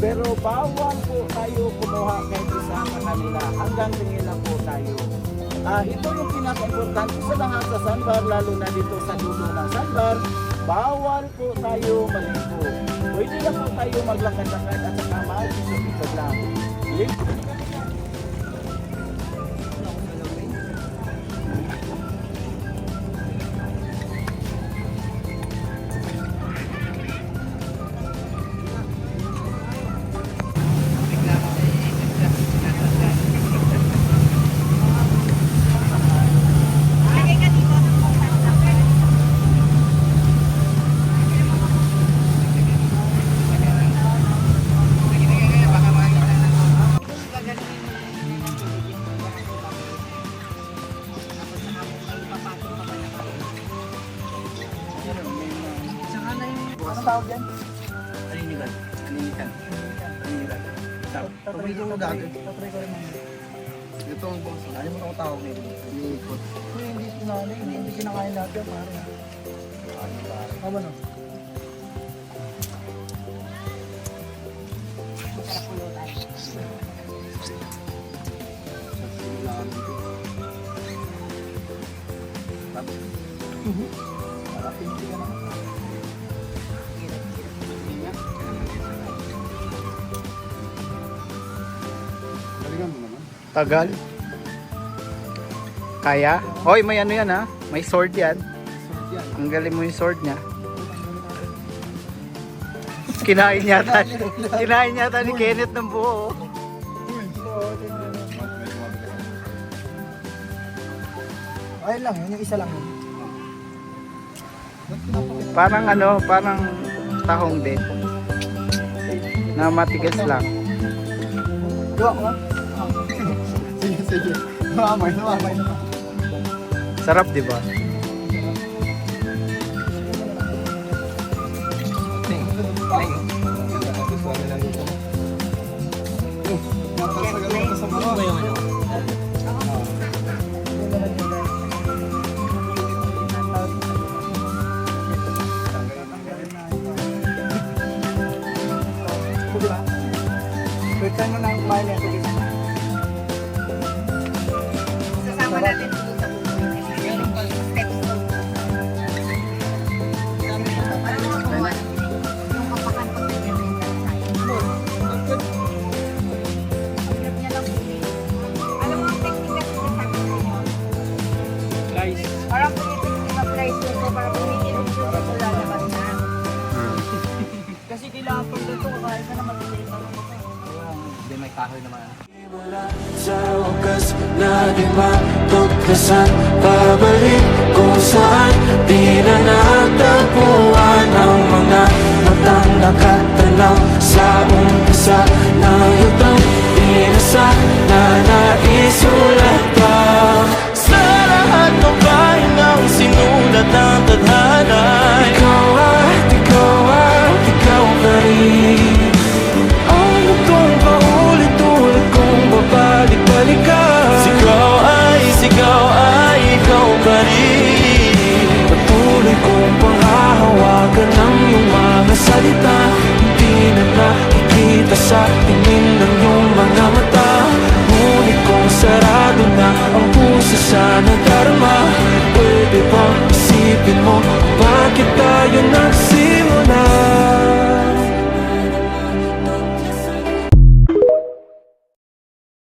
Pero bawal po tayo kumuha kahit isa sa kanila. Hanggang tingin lang po tayo. Ito yung pinaka-importante sa lahat sa sandbar, lalo na dito sa dulo ng sandbar. Bawal po tayo maligo. Pwede lang po tayo maglakad-lakad at saka mag-isip-isip lang. Ano tawag yan? Aninigan. Aninigan. Aninigan. Tatry ko rin Ito ang boss. Ayaw mo na tawag nito. Iikot. hindi kinakain lahat yan, pare. Tama no? Tagal. Kaya? Hoy, may ano yan ha? May sword yan. Ang galing mo yung sword niya. Kinain yata. Kinain yata ni Kenneth ng buo. Ayun lang, yun yung isa lang. Parang ano, parang tahong din. Na matigas lang. Gawa ko? Sige. Namamay. Sarap, di ba? Pwede mo nang kumain yan. Sasama natin dito sa buko. Yung steps ko. Alam mo kung ano, yung kapakan ko na yan. Ang hirap niya lang huli. Alam mo ang technique na sinasabi ko sa'yo? Guys. Parang kung yung technique of rice nito, parang kung iniinom ko ito lalabas na. Kasi kailangan pag dito, kakain ka na matitiit ako. Hindi, may kahoy naman. Sa wakas na di matuklasan, pabalik kung saan di na natagpuan ang mga matang nakatanaw sa umpisa na yutang pinasa na naisulat pa sa lahat ng bahay ng sinulat ng tadhana. Ikaw pa rin. Ano tong paulit-ulit kong babalik-balikan? Sigaw ay ikaw pa rin. Patuloy kong panghahawakan ng iyong mga salita. Hindi na nakikita sa tingin ng iyong mga mata. Ngunit kung sarado na ang puso sa nadarama, pwede bang isipin mo bakit tayo nagsimula?